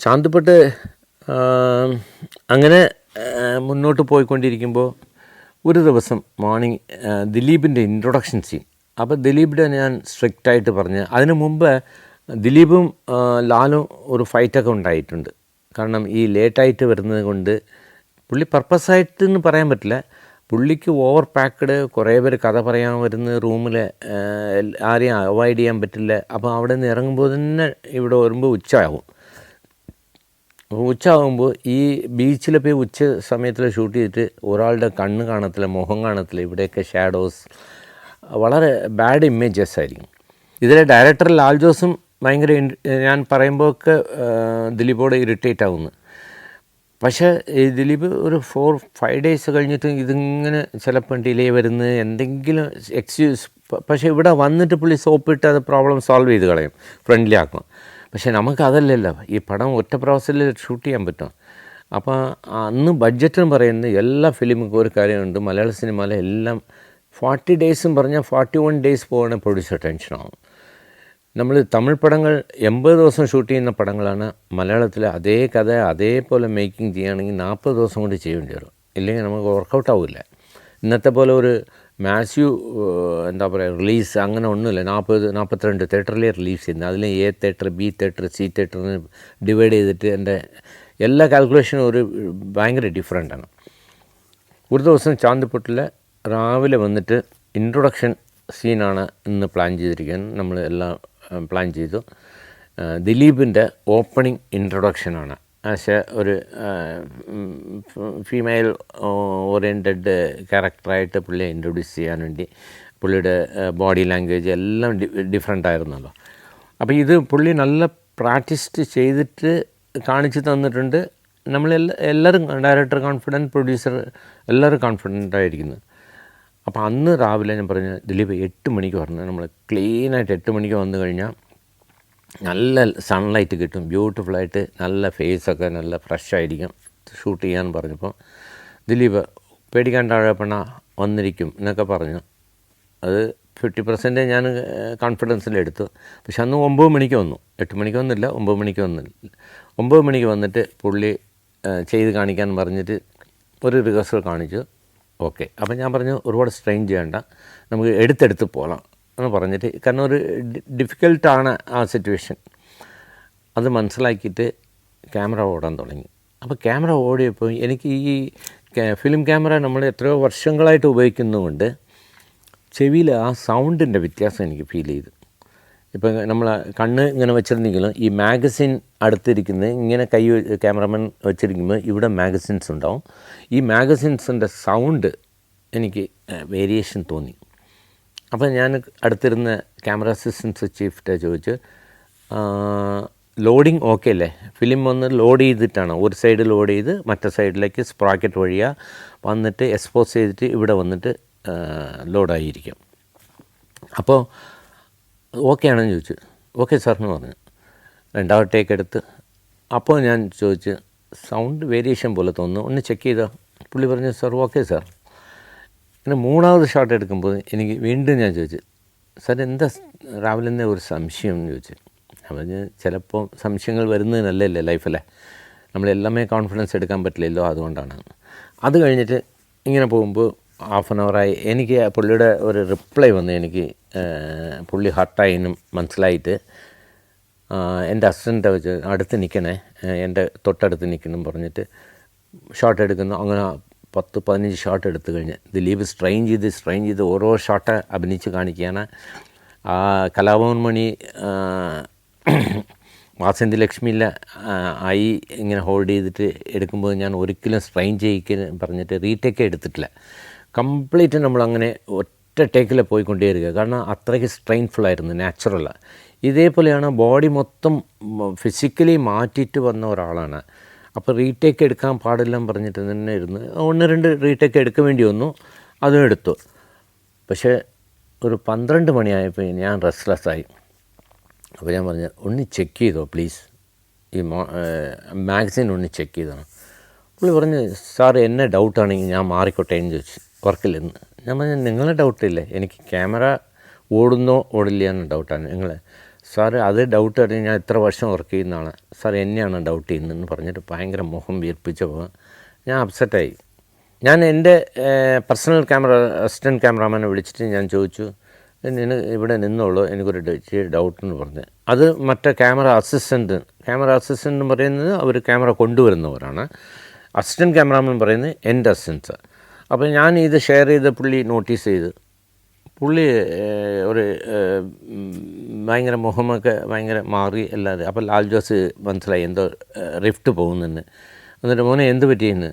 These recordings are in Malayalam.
ശാന്തപ്പെട്ട് അങ്ങനെ മുന്നോട്ട് പോയിക്കൊണ്ടിരിക്കുമ്പോൾ ഒരു ദിവസം മോർണിംഗ് ദിലീപിൻ്റെ ഇൻട്രൊഡക്ഷൻ സീൻ. അപ്പോൾ ദിലീപിൻ്റെ ഞാൻ സ്ട്രിക്റ്റായിട്ട് പറഞ്ഞ്, അതിനു മുമ്പ് ദിലീപും ലാലും ഒരു ഫൈറ്റൊക്കെ ഉണ്ടായിട്ടുണ്ട്. കാരണം ഈ ലേറ്റായിട്ട് വരുന്നത് കൊണ്ട് പുള്ളി പർപ്പസായിട്ടെന്ന് പറയാൻ പറ്റില്ല, പുള്ളിക്ക് ഓവർ പാക്ക്ഡ്, കുറേ പേര് കഥ പറയാൻ വരുന്ന റൂമിൽ ആരെയും അവോയ്ഡ് ചെയ്യാൻ പറ്റില്ല. അപ്പോൾ അവിടെ നിന്ന് ഇറങ്ങുമ്പോൾ തന്നെ ഇവിടെ വരുമ്പോൾ ഉച്ചയാകും. ഉച്ചയാകുമ്പോൾ ഈ ബീച്ചിൽ പോയി ഉച്ച സമയത്തിൽ ഷൂട്ട് ചെയ്തിട്ട് ഒരാളുടെ കണ്ണ് കാണത്തില്ല, മുഖം കാണത്തില്ല, ഇവിടെയൊക്കെ ഷാഡോസ്, വളരെ ബാഡ് ഇമേജസ് ആയിരിക്കും. ഇതിലെ ഡയറക്ടർ ലാൽ ജോസും ഭയങ്കര ഞാൻ പറയുമ്പോഴൊക്കെ ദിലീപോട് ഇറിറ്റേറ്റ് ആകുന്നു. പക്ഷേ ഈ ദിലീപ് ഒരു 4-5 ഡേയ്സ് കഴിഞ്ഞിട്ട് ഇതിങ്ങനെ ചിലപ്പോൾ ഡിലേ വരുന്നത് എന്തെങ്കിലും എക്സ്ക്യൂസ്. പക്ഷേ ഇവിടെ വന്നിട്ട് പുള്ളി സോപ്പിട്ട് അത് പ്രോബ്ലം സോൾവ് ചെയ്ത് കളയും, ഫ്രണ്ട്ലി ആക്കും. പക്ഷേ നമുക്കതല്ലല്ലോ, ഈ പടം ഒറ്റ പ്രാവശ്യത്തിൽ ഷൂട്ട് ചെയ്യാൻ പറ്റും. അപ്പോൾ അന്ന് ബഡ്ജറ്റെന്ന് പറയുന്നത് എല്ലാ ഫിലിമും ഒരു കാര്യമുണ്ട്, മലയാള സിനിമയിലെ എല്ലാം 40 ഡേയ്സും പറഞ്ഞാൽ 41 ഡേയ്സ് പോകുന്ന പ്രൊഡ്യൂസർ ടെൻഷനാവും. നമ്മൾ തമിഴ് പടങ്ങൾ 80 ദിവസം ഷൂട്ട് ചെയ്യുന്ന പടങ്ങളാണ്. മലയാളത്തിൽ അതേ കഥ അതേപോലെ മേക്കിംഗ് ചെയ്യുകയാണെങ്കിൽ 40 ദിവസം കൊണ്ട് ചെയ്യേണ്ടി വരും, ഇല്ലെങ്കിൽ നമുക്ക് വർക്കൗട്ട് ആവില്ല. ഇന്നത്തെ പോലെ ഒരു മാസ്യൂ എന്താ പറയുക റിലീസ് അങ്ങനെ ഒന്നുമില്ല. 40-42 തിയേറ്ററിലേ റിലീസ് ചെയ്യുന്നത്. അതിൽ A theatre, B theatre, C തിയേറ്ററിന് ഡിവൈഡ് ചെയ്തിട്ട് എൻ്റെ എല്ലാ കാൽക്കുലേഷനും ഒരു ഭയങ്കര ഡിഫറെൻ്റാണ്. ഒരു ദിവസം ചാന്ദിപ്പൂട്ടിൽ രാവിലെ വന്നിട്ട് ഇൻട്രൊഡക്ഷൻ സീനാണ് ഇന്ന് പ്ലാൻ ചെയ്തിരിക്കുന്നത്. നമ്മൾ എല്ലാം പ്ലാൻ ചെയ്തു. ദിലീപിൻ്റെ ഓപ്പണിംഗ് ഇൻട്രൊഡക്ഷനാണ്. ആസ് ഒരു ഫീമെയിൽ ഓറിയൻറ്റഡ് ക്യാരക്ടറായിട്ട് പുള്ളിയെ ഇൻട്രൊഡ്യൂസ് ചെയ്യാൻ വേണ്ടി പുള്ളിയുടെ ബോഡി ലാംഗ്വേജ് എല്ലാം ഡിഫറെൻ്റ് ആയിരുന്നല്ലോ. അപ്പോൾ ഇത് പുള്ളി നല്ല പ്രാക്ടീസ് ചെയ്തിട്ട് കാണിച്ചു തന്നിട്ടുണ്ട്. എല്ലാവരും ഡയറക്ടർ കോൺഫിഡൻറ്റ്, പ്രൊഡ്യൂസർ എല്ലാവരും കോൺഫിഡൻ്റ് ആയിരിക്കുന്നു. അപ്പോൾ അന്ന് രാവിലെ ഞാൻ പറഞ്ഞു, ദിലീപ് 8 മണിക്ക് പറഞ്ഞു, നമ്മൾ ക്ലീനായിട്ട് 8 മണിക്ക് വന്നു കഴിഞ്ഞാൽ നല്ല സൺലൈറ്റ് കിട്ടും, ബ്യൂട്ടിഫുള്ളായിട്ട് നല്ല ഫേസൊക്കെ നല്ല ഫ്രഷായിരിക്കും ഷൂട്ട് ചെയ്യാൻ പറഞ്ഞപ്പോൾ ദിലീപ് പേടിക്കാണ്ട് പെണ്ണ വന്നിരിക്കും എന്നൊക്കെ പറഞ്ഞു. അത് 50% ഞാൻ കോൺഫിഡൻസിലെടുത്തു. പക്ഷെ അന്ന് 9 മണിക്ക് വന്നു, 8 മണിക്ക് വന്നില്ല, 9 മണിക്ക് വന്നില്ല. 9 മണിക്ക് വന്നിട്ട് പുള്ളി ചെയ്ത് കാണിക്കാൻ പറഞ്ഞിട്ട് ഒരു റിഹേഴ്സൽ കാണിച്ചു. ഓക്കെ. അപ്പം ഞാൻ പറഞ്ഞു ഒരുപാട് സ്ട്രെയിൻ ചെയ്യേണ്ട, നമുക്ക് എടുത്തെടുത്ത് പോകலாம் എന്ന് പറഞ്ഞിട്ട്, കാരണം ഒരു ഡിഫിക്കൽട്ടാണ് ആ സിറ്റുവേഷൻ. അത് മനസ്സിലാക്കിയിട്ട് ക്യാമറ ഓടാൻ തുടങ്ങി. അപ്പോൾ ക്യാമറ ഓടിയപ്പോൾ എനിക്ക് ഈ ഫിലിം ക്യാമറ നമ്മൾ എത്രയോ വർഷങ്ങളായിട്ട് ഉപയോഗിക്കുന്നതുകൊണ്ട് ചെവിയിൽ ആ സൗണ്ടിൻ്റെ വ്യത്യാസം എനിക്ക് ഫീൽ ചെയ്തു. ഇപ്പം നമ്മൾ കണ്ണ് ഇങ്ങനെ വെച്ചിരുന്നെങ്കിലും ഈ മാഗസിൻ അടുത്തിരിക്കുന്നത് ഇങ്ങനെ ക്യാമറമാൻ വെച്ചിരിക്കുമ്പോൾ ഇവിടെ മാഗസിൻസ് ഉണ്ടാവും. ഈ മാഗസിൻസിൻ്റെ സൗണ്ട് എനിക്ക് വേരിയേഷൻ തോന്നി. അപ്പോൾ ഞാൻ അടുത്തിരുന്ന ക്യാമറ അസിസ്റ്റൻസ് ചീഫിനെ ചോദിച്ചു, ലോഡിങ് ഓക്കെ അല്ലേ? ഫിലിം ഒന്ന് ലോഡ് ചെയ്തിട്ടാണ്, ഒരു സൈഡ് ലോഡ് ചെയ്ത് മറ്റേ സൈഡിലേക്ക് സ്പ്രാക്കറ്റ് വഴിയാണ് വന്നിട്ട് എക്സ്പോസ് ചെയ്തിട്ട് ഇവിടെ വന്നിട്ട് ലോഡായിരിക്കും. അപ്പോൾ ഓക്കെ ആണെന്ന് ചോദിച്ചു. ഓക്കെ സാറിന് പറഞ്ഞു. 2ാമത്തെ ടേക്ക് എടുത്ത് അപ്പോൾ ഞാൻ ചോദിച്ചു, സൗണ്ട് വേരിയേഷൻ പോലെ തോന്നുന്നു, ഒന്ന് ചെക്ക് ചെയ്തോ? പുള്ളി പറഞ്ഞു, സാർ ഓക്കെ സാർ. പിന്നെ 3ാമത് ഷോട്ട് എടുക്കുമ്പോൾ എനിക്ക് വീണ്ടും ഞാൻ ചോദിച്ചു, സാർ എന്താ രാവിലെ തന്നെ ഒരു സംശയം എന്ന് ചോദിച്ചു. അപ്പോൾ ചിലപ്പോൾ സംശയങ്ങൾ വരുന്നതിനല്ലേ ലൈഫല്ലേ, നമ്മളെല്ലാമേ കോൺഫിഡൻസ് എടുക്കാൻ പറ്റില്ലല്ലോ, അതുകൊണ്ടാണ്. അത് കഴിഞ്ഞിട്ട് ഇങ്ങനെ പോകുമ്പോൾ ഹാഫ് ആൻ അവറായി. എനിക്ക് പുള്ളിയുടെ ഒരു റിപ്ലൈ വന്നു, എനിക്ക് പുള്ളി ഹർട്ടായിന്നും മനസ്സിലായിട്ട് എൻ്റെ അസിസ്റ്റൻ്റ് വെച്ച് അടുത്ത് നിൽക്കണേ, എൻ്റെ തൊട്ടടുത്ത് നിൽക്കണം പറഞ്ഞിട്ട് ഷോട്ട് എടുക്കുന്നു. അങ്ങനെ 10-15 ഷോട്ട് എടുത്തു കഴിഞ്ഞ് ദിലീപ് സ്ട്രെയിൻ ചെയ്ത് ഓരോ ഷോട്ട് അഭിനയിച്ച് കാണിക്കുകയാണ്. ആ കലാഭവൻ മണി വാസന്തി ലക്ഷ്മിയിലെ ആയി ഇങ്ങനെ ഹോൾഡ് ചെയ്തിട്ട് എടുക്കുമ്പോൾ ഞാൻ ഒരിക്കലും സ്ട്രെയിൻ ചെയ്യിക്കാൻ പറഞ്ഞിട്ട് റീടേക്ക് എടുത്തിട്ടില്ല. കംപ്ലീറ്റ് നമ്മളങ്ങനെ ഒറ്റ ടേക്കിൽ പോയിക്കൊണ്ടേയിരിക്കുക, കാരണം അത്രയ്ക്ക് സ്ട്രെയിൻഫുള്ളായിരുന്നു, നാച്ചുറലാണ്. ഇതേപോലെയാണ് ബോഡി മൊത്തം ഫിസിക്കലി മാറ്റിയിട്ട് വന്ന ഒരാളാണ്. അപ്പോൾ റീടേക്ക് എടുക്കാൻ പാടില്ലെന്ന് പറഞ്ഞിട്ട് തന്നെ ഇരുന്ന് 1-2 റീടേക്ക് എടുക്കാൻ വേണ്ടി വന്നു, അതും എടുത്തു. പക്ഷേ ഒരു 12 മണിയായപ്പോൾ ഞാൻ റെസ്റ്റ്ലെസ്സായി. അപ്പോൾ ഞാൻ പറഞ്ഞു, ഒന്ന് ചെക്ക് ചെയ്തോ പ്ലീസ്, ഈ മാഗസിൻ ഒന്ന് ചെക്ക് ചെയ്തോ. പുള്ളി പറഞ്ഞു, സാർ എന്നെ ഡൗട്ടാണെങ്കിൽ ഞാൻ മാറിക്കോട്ടെ എന്ന് ചോദിച്ചു, വർക്കില്ലെന്ന്. ഞാൻ പറഞ്ഞു, നിങ്ങളെ ഡൗട്ടില്ലേ, എനിക്ക് ക്യാമറ ഓടുന്നോ ഓടില്ല എന്ന ഡൗട്ടാണ്. നിങ്ങൾ സാറ് അത് ഡൗട്ട് അറിഞ്ഞ് ഞാൻ ഇത്ര വർഷം വർക്ക് ചെയ്യുന്നതാണ്, സാർ എന്നെയാണ് ഡൗട്ട് ചെയ്യുന്നതെന്ന് പറഞ്ഞിട്ട് ഭയങ്കര മുഖം വീർപ്പിച്ചപ്പോൾ ഞാൻ അപ്സെറ്റായി. ഞാൻ എൻ്റെ പേഴ്സണൽ അസിസ്റ്റൻറ്റ് ക്യാമറാമാനെ വിളിച്ചിട്ട് ഞാൻ ചോദിച്ചു, ഇവിടെ നിന്നോളൂ, എനിക്കൊരു ഡൗട്ട് എന്ന് പറഞ്ഞ്. അത് മറ്റേ ക്യാമറ അസിസ്റ്റൻ്റ് എന്ന് പറയുന്നത് അവർ ക്യാമറ കൊണ്ടുവരുന്നവരാണ്. അസിസ്റ്റൻറ്റ് ക്യാമറാമാൻ പറയുന്നത് എൻ്റെ അസിസ്റ്റൻസ്. അപ്പോൾ ഞാൻ ഇത് ഷെയർ ചെയ്ത് പുള്ളി നോട്ടീസ് ചെയ്ത്, പുള്ളി ഒരു ഭയങ്കര മുഖമൊക്കെ ഭയങ്കര മാറി അല്ലാതെ. അപ്പോൾ ലാൽ ജോസ് മനസ്സിലായി എന്തോ റിഫ്റ്റ് പോകുന്നെന്ന്. എന്നിട്ട് മോനെ എന്ത് പറ്റിയെന്ന്.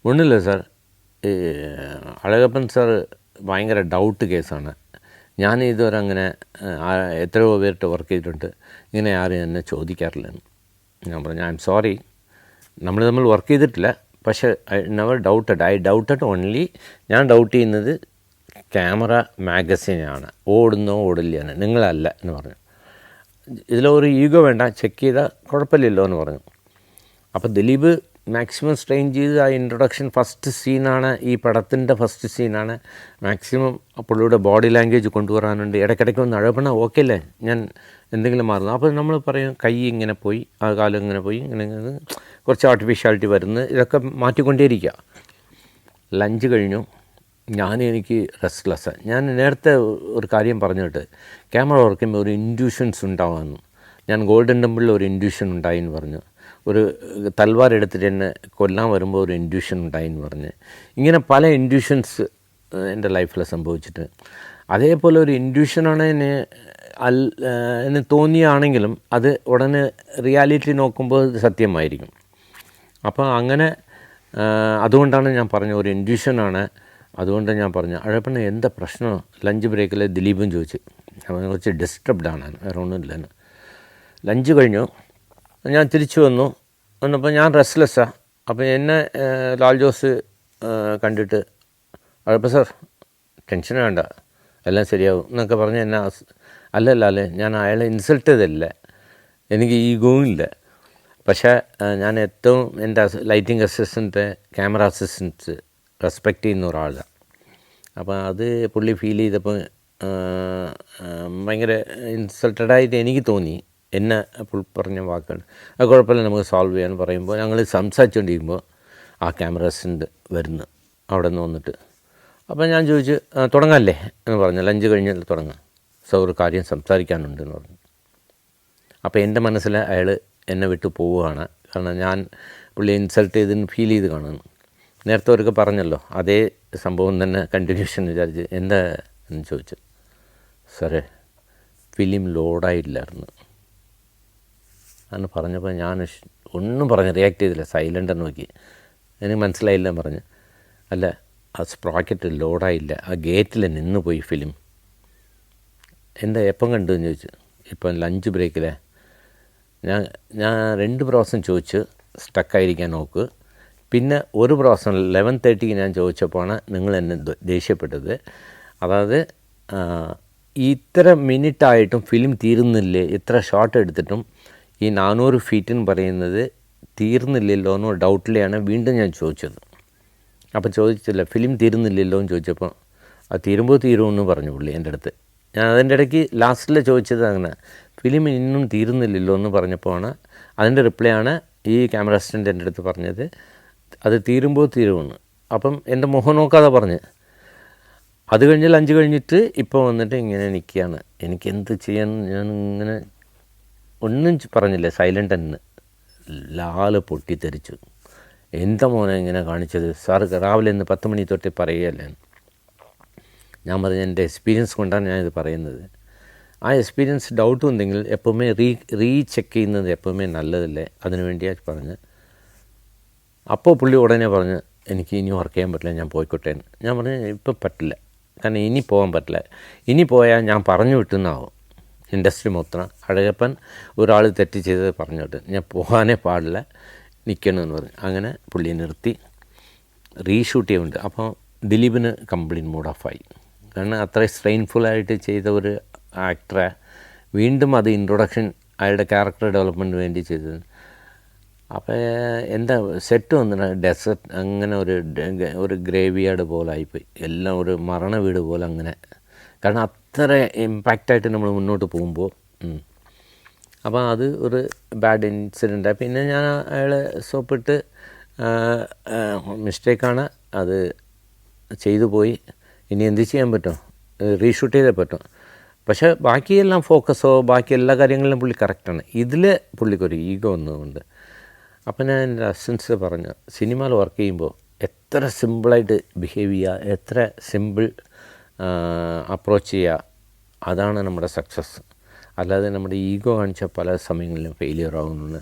ഒന്നുമില്ല സാർ, അഴകപ്പൻ സാർ ഭയങ്കര ഡൗട്ട് കേസാണ്, ഞാൻ ഇതുവരെ അങ്ങനെ എത്രയോ പേരിട്ട് വർക്ക് ചെയ്തിട്ടുണ്ട്, ഇങ്ങനെ ആരും എന്നെ ചോദിക്കാറില്ലെന്ന്. ഞാൻ പറഞ്ഞു, ഐ എം സോറി, നമ്മൾ തമ്മിൽ വർക്ക് ചെയ്തിട്ടില്ല, പക്ഷേ ഐ നെവർ ഡൗട്ടഡ് ഓൺലി. ഞാൻ ഡൗട്ട് ചെയ്യുന്നത് ക്യാമറ മാഗസീനാണ്, ഓടില്ലയാണ്, നിങ്ങളല്ല എന്ന് പറഞ്ഞു. ഇതിലൊരു ഈഗോ വേണ്ട, ചെക്ക് ചെയ്താൽ കുഴപ്പമില്ലല്ലോ എന്ന് പറഞ്ഞു. അപ്പോൾ ദിലീപ് മാക്സിമം സ്ട്രെയിൻ ചെയ്ത് ആ ഇൻട്രൊഡക്ഷൻ ഫസ്റ്റ് സീനാണ്, ഈ പടത്തിൻ്റെ ഫസ്റ്റ് സീനാണ്. മാക്സിമം പുള്ളിയുടെ ബോഡി ലാംഗ്വേജ് കൊണ്ടുവരാനുണ്ട്. ഇടയ്ക്കിടയ്ക്ക് ഒന്ന് അഴപ്പണ ഓക്കെ അല്ലേ, ഞാൻ എന്തെങ്കിലും മാറുന്നു. അപ്പോൾ നമ്മൾ പറയും കൈ ഇങ്ങനെ പോയി, ആ കാലം ഇങ്ങനെ പോയി, ഇങ്ങനെ കുറച്ച് ആർട്ടിഫിഷ്യാലിറ്റി വരുന്നത്, ഇതൊക്കെ മാറ്റിക്കൊണ്ടേയിരിക്കുക. ലഞ്ച് കഴിഞ്ഞു, എനിക്ക് റെസ്റ്റ്ലെസ്സാണ്. ഞാൻ നേരത്തെ ഒരു കാര്യം പറഞ്ഞിട്ട്, ക്യാമറ വർക്ക് ചെയ്യുമ്പോൾ ഒരു ഇൻഡ്യൂഷൻസ് ഉണ്ടാവാമെന്ന്. ഞാൻ ഗോൾഡൻ ടെമ്പിളിൽ ഒരു ഇൻഡ്യൂഷൻ ഉണ്ടായി എന്ന് പറഞ്ഞു. ഒരു തൽവാർ എടുത്തിട്ട് എന്നെ കൊല്ലാൻ വരുമ്പോൾ ഒരു ഇൻഡ്യൂഷൻ ഉണ്ടായി എന്ന് പറഞ്ഞ്. ഇങ്ങനെ പല ഇൻഡ്യൂഷൻസ് എൻ്റെ ലൈഫിൽ സംഭവിച്ചിട്ട്, അതേപോലെ ഒരു ഇൻഡ്യൂഷനാണ് എന്നെ തോന്നിയാണെങ്കിലും അത് ഉടനെ റിയാലിറ്റി നോക്കുമ്പോൾ സത്യമായിരിക്കും. അപ്പോൾ അങ്ങനെ അതുകൊണ്ടാണ് ഞാൻ പറഞ്ഞ ഒരു ഇൻഡ്യൂഷനാണ്. അതുകൊണ്ട് ഞാൻ പറഞ്ഞു, അഴപ്പണ്ണ എന്താ പ്രശ്നം, ലഞ്ച് ബ്രേക്കിൽ ദിലീപും ചോദിച്ചു. അവനെ കുറച്ച് ഡിസ്റ്റർബ്ഡാണ്, വേറെ ഒന്നുമില്ലെന്ന്. ലഞ്ച് കഴിഞ്ഞു, ഞാൻ തിരിച്ചു വന്നപ്പോൾ ഞാൻ റെസ്റ്റ്ലെസ്സാണ്. അപ്പോൾ എന്നെ ലാൽ ജോസ് കണ്ടിട്ട്, അഴപ്പ സാർ ടെൻഷൻ വേണ്ട, എല്ലാം ശരിയാവും എന്നൊക്കെ പറഞ്ഞ് എന്നെ അല്ലേ, ഞാൻ അയാളെ ഇൻസൾട്ട് ചെയ്തില്ല, എനിക്ക് ഈഗോവും ഇല്ല. പക്ഷേ ഞാൻ ഏറ്റവും എൻ്റെ lighting assistant, camera assistance respect ചെയ്യുന്ന ഒരാളാണ്. അപ്പോൾ അത് പുള്ളി ഫീൽ ചെയ്തപ്പോൾ ഭയങ്കര ഇൻസൾട്ടഡായിട്ട് എനിക്ക് തോന്നി. എന്നെ പറഞ്ഞ വാക്കുകൾ അത് കുഴപ്പമില്ല, നമുക്ക് സോൾവ് ചെയ്യാൻ പറയുമ്പോൾ ഞങ്ങൾ സംസാരിച്ചുകൊണ്ടിരിക്കുമ്പോൾ ആ ക്യാമറ അസിസ്റ്റൻ്റ് വരുന്നു അവിടെ നിന്ന് വന്നിട്ട്. അപ്പോൾ ഞാൻ ചോദിച്ചു, തുടങ്ങാമല്ലേ എന്ന് പറഞ്ഞു. ലഞ്ച് കഴിഞ്ഞാൽ തുടങ്ങാം സോ, ഒരു കാര്യം സംസാരിക്കാനുണ്ട് എന്ന് പറഞ്ഞു. അപ്പോൾ എൻ്റെ മനസ്സിൽ അയാൾ എന്നെ വിട്ടു പോവുകയാണ്. കാരണം ഞാൻ പുള്ളി ഇൻസൾട്ട് ചെയ്തതിന് ഫീൽ ചെയ്ത് കാണുന്നു. നേരത്തെ അവർക്ക് പറഞ്ഞല്ലോ, അതേ സംഭവം തന്നെ കണ്ടിന്യൂഷൻ വിചാരിച്ച്. എന്താ എന്ന് ചോദിച്ചു. സാറേ ഫിലിം ലോഡായില്ലായിരുന്നു എന്ന് പറഞ്ഞപ്പോൾ ഞാൻ ഒന്നും പറഞ്ഞ് റിയാക്ട് ചെയ്തില്ല, സൈലൻ്റ് നോക്കി. എനിക്ക് മനസ്സിലായില്ല പറഞ്ഞ്. അല്ല, ആ സ്പ്രോക്കറ്റ് ലോഡായില്ല, ആ ഗേറ്റിൽ നിന്ന് പോയി ഫിലിം. എന്താ എപ്പം കണ്ടു എന്ന് ചോദിച്ചു. ഇപ്പം ലഞ്ച് ബ്രേക്കിലെ ഞാൻ 2 പ്രാവശ്യം ചോദിച്ചു സ്റ്റക്കായിരിക്കാൻ നോക്ക്. പിന്നെ ഒരു പ്രാവശ്യം 11:30 ഞാൻ ചോദിച്ചപ്പോഴാണ് നിങ്ങൾ എന്നെ ദേഷ്യപ്പെട്ടത്. അതായത് ഇത്ര മിനിറ്റായിട്ടും ഫിലിം തീരുന്നില്ലേ, ഇത്ര ഷോട്ട് എടുത്തിട്ടും ഈ 400 ഫീറ്റെന്ന് പറയുന്നത് തീർന്നില്ലല്ലോ എന്ന് ഡൗട്ടിലെയാണ് വീണ്ടും ഞാൻ ചോദിച്ചത്. അപ്പോൾ ചോദിച്ചില്ല, ഫിലിം തീരുന്നില്ലല്ലോ എന്ന് ചോദിച്ചപ്പോൾ അത് തീരുമെന്ന് പറഞ്ഞു പുള്ളി എൻ്റെ അടുത്ത്. ഞാൻ അതിൻ്റെ ഇടയ്ക്ക് ലാസ്റ്റിൽ ചോദിച്ചത് അങ്ങനെ, ഫിലിം ഇന്നും തീരുന്നില്ലല്ലോ എന്ന് പറഞ്ഞപ്പോഴാണ് അതിൻ്റെ റിപ്ലൈ ആണ് ഈ ക്യാമറ അസിസ്റ്റൻ്റ് എൻ്റെ അടുത്ത് പറഞ്ഞത്, അത് തീരുമെന്ന്. അപ്പം എൻ്റെ മുഖം നോക്കാതെ പറഞ്ഞ്. അത് കഴിഞ്ഞ് ലഞ്ച് കഴിഞ്ഞിട്ട് ഇപ്പോൾ വന്നിട്ട് ഇങ്ങനെ നിൽക്കുകയാണ്. എനിക്ക് എന്ത് ചെയ്യാൻ, ഞാൻ ഇങ്ങനെ ഒന്നും പറഞ്ഞില്ല, സൈലൻ്റ് തന്നെ. ലാൽ പൊട്ടിത്തെറിച്ചു. എന്താ മോനെ ഇങ്ങനെ കാണിച്ചത്, സാർ രാവിലെ ഇന്ന് 10 മണി തൊട്ട് പറയുകയല്ലേ. ഞാൻ പറഞ്ഞു, എൻ്റെ എക്സ്പീരിയൻസ് കൊണ്ടാണ് ഞാനിത് പറയുന്നത്. ആ എക്സ്പീരിയൻസ് ഡൗട്ട് ഉണ്ടെങ്കിൽ എപ്പോഴുമേ റീചെക്ക് ചെയ്യുന്നത് എപ്പോഴുമേ നല്ലതല്ലേ, അതിനു വേണ്ടിയാണ് പറഞ്ഞ്. അപ്പോൾ പുള്ളി ഉടനെ പറഞ്ഞ്, എനിക്ക് ഇനി വർക്ക് ചെയ്യാൻ പറ്റില്ല, ഞാൻ പോയിക്കോട്ടെ. ഞാൻ പറഞ്ഞു, ഇപ്പം പറ്റില്ല, കാരണം ഇനി പോകാൻ പറ്റില്ല. ഇനി പോയാൽ ഞാൻ പറഞ്ഞു വിട്ടുന്നാവും ഇൻഡസ്ട്രി മൊത്തം. അഴകപ്പൻ ഒരാൾ തെറ്റ് ചെയ്തത് പറഞ്ഞിട്ട് ഞാൻ പോകാനേ പാടില്ല, നിൽക്കണമെന്ന് പറഞ്ഞു. അങ്ങനെ പുള്ളിയെ നിർത്തി റീഷൂട്ട് ചെയ്യുന്നുണ്ട്. അപ്പോൾ ദിലീപിന് കംപ്ലീറ്റ് മൂഡ് ഓഫായി. കാരണം അത്ര സ്ട്രെയിൻഫുള്ളായിട്ട് ചെയ്ത ഒരു ആക്ടറെ വീണ്ടും അത് ഇൻട്രൊഡക്ഷൻ അയാളുടെ ക്യാരക്ടർ ഡെവലപ്മെൻറ്റിന് വേണ്ടി ചെയ്തത്. അപ്പോൾ എന്താ സെറ്റ് വന്നിട്ട് ഡെസേർട്ട്, അങ്ങനെ ഒരു ഗ്രേവി യാർഡ് പോലെ ആയിപ്പോയി, എല്ലാം ഒരു മരണ വീട് പോലെ അങ്ങനെ. കാരണം അത്ര ഇമ്പാക്റ്റായിട്ട് നമ്മൾ മുന്നോട്ട് പോകുമ്പോൾ അപ്പോൾ അത് ഒരു ബാഡ് ഇൻസിഡൻറ്റാണ്. പിന്നെ ഞാൻ അയാളെ സോപ്പിട്ട് മിസ്റ്റേക്കാണ്, അത് ചെയ്തു പോയി, ഇനി എന്ത് ചെയ്യാൻ പറ്റും, റീഷൂട്ട് ചെയ്തേ പറ്റും. പക്ഷേ ബാക്കിയെല്ലാം ഫോക്കസോ ബാക്കി എല്ലാ കാര്യങ്ങളിലും പുള്ളി കറക്റ്റാണ്. ഇതിൽ പുള്ളിക്കൊരു ഈഗോ ഒന്നുമുണ്ട്. അപ്പം ഞാൻ എൻ്റെ അസിസ്റ്റൻസ് പറഞ്ഞു, സിനിമയിൽ വർക്ക് ചെയ്യുമ്പോൾ എത്ര സിമ്പിളായിട്ട് ബിഹേവ് ചെയ്യുക, എത്ര സിമ്പിൾ അപ്രോച്ച് ചെയ്യുക, അതാണ് നമ്മുടെ സക്സസ്. അല്ലാതെ നമ്മുടെ ഈഗോ കാണിച്ച പല സമയങ്ങളിലും ഫെയിലിയർ ആകുന്നത്.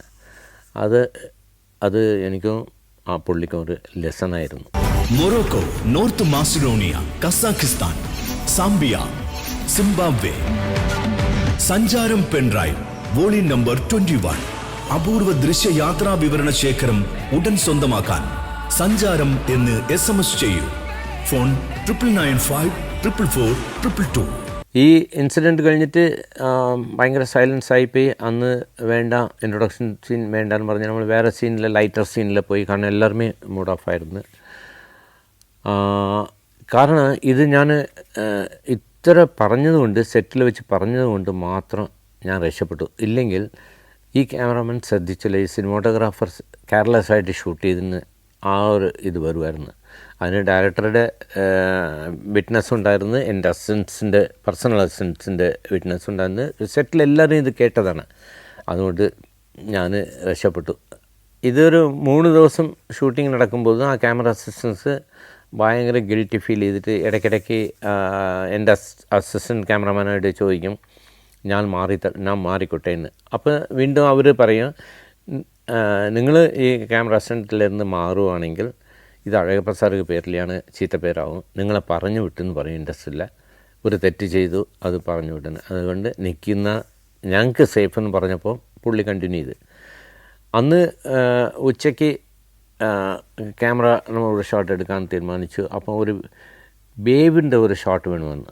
അത് എനിക്കും ആ പുള്ളിക്കും ഒരു ലെസണായിരുന്നു. Morocco, north Macedonia, Kazakhstan, Zambia, Zimbabwe. സഞ്ചാരം പെൻഡ്രൈവ് വോളിയം നമ്പർ 21. അപൂർവ ദൃശ്യയാത്രാ വിവരണ ശേഖരം ഉടൻ സ്വന്തമാക്കാൻ സഞ്ചാരം എന്ന് SMS ചെയ്യൂ. ഫോൺ 9995444222. ഈ ഇൻസിഡൻറ്റ് കഴിഞ്ഞിട്ട് ഭയങ്കര സൈലൻസ് ആയിപ്പോയി. അന്ന് വേണ്ട, ഇൻട്രൊഡക്ഷൻ സീൻ വേണ്ടെന്ന് പറഞ്ഞ് നമ്മൾ വേറെ സീനിൽ, ലൈറ്റർ സീനിൽ പോയി. കാരണം എല്ലാവരുമേ മൂഡ് ഓഫ് ആയിരുന്നു. കാരണം ഇത് ഞാൻ ഇത്ര പറഞ്ഞതുകൊണ്ട്, സെറ്റിൽ വെച്ച് പറഞ്ഞതുകൊണ്ട് മാത്രം ഞാൻ രക്ഷപ്പെട്ടു. ഇല്ലെങ്കിൽ ഈ ക്യാമറമാൻ ശ്രദ്ധിച്ചില്ല, ഈ സിനിമാറ്റോഗ്രാഫർ കെയർലെസ് ആയിട്ട് ഷൂട്ട് ചെയ്തതിന് ആ ഒരു ഇത് വരുമായിരുന്നു. അതിന് ഡയറക്ടറുടെ വിറ്റ്നസ് ഉണ്ടായിരുന്നു, എൻ്റെ അസിസ്റ്റൻസിൻ്റെ, പേഴ്സണൽ അസിസ്റ്റൻസിൻ്റെ വിറ്റ്നസ് ഉണ്ടായിരുന്നു. സെറ്റിലെല്ലാവരും ഇത് കേട്ടതാണ്. അതുകൊണ്ട് ഞാൻ രക്ഷപ്പെട്ടു. ഇതൊരു 3 ദിവസം ഷൂട്ടിംഗ് നടക്കുമ്പോഴും ആ ക്യാമറ അസിസ്റ്റൻസ് ഭയങ്കര ഗിൽറ്റി ഫീൽ ചെയ്തിട്ട് ഇടയ്ക്കിടയ്ക്ക് എൻ്റെ അസിസ്റ്റൻറ്റ് ക്യാമറമാനായിട്ട് ചോദിക്കും, ഞാൻ മാറിക്കോട്ടെ എന്ന്. അപ്പോൾ വീണ്ടും അവർ പറയും, നിങ്ങൾ ഈ ക്യാമറ അസിസ്റ്റൻറ്റിലിരുന്ന് മാറുകയാണെങ്കിൽ ഇത് അഴകപ്പ സാർക്ക് പേരിലാണ്, ചീത്ത പേരാവും, നിങ്ങളെ പറഞ്ഞു വിട്ടെന്ന് പറയും. ഇൻഡസ്ട്രിയില്ല, ഒരു തെറ്റ് ചെയ്തു, അത് പറഞ്ഞു വിട്ടെന്ന്. അതുകൊണ്ട് ഞങ്ങൾക്ക് സേഫ് എന്ന് പറഞ്ഞപ്പോൾ പുള്ളി കണ്ടിന്യൂ ചെയ്ത്. അന്ന് ഉച്ചയ്ക്ക് ക്യാമറ നമ്മളൊരു ഷോട്ട് എടുക്കാൻ തീരുമാനിച്ചു. അപ്പോൾ ഒരു വേവിൻ്റെ ഒരു ഷോട്ട് വേണമെന്ന്.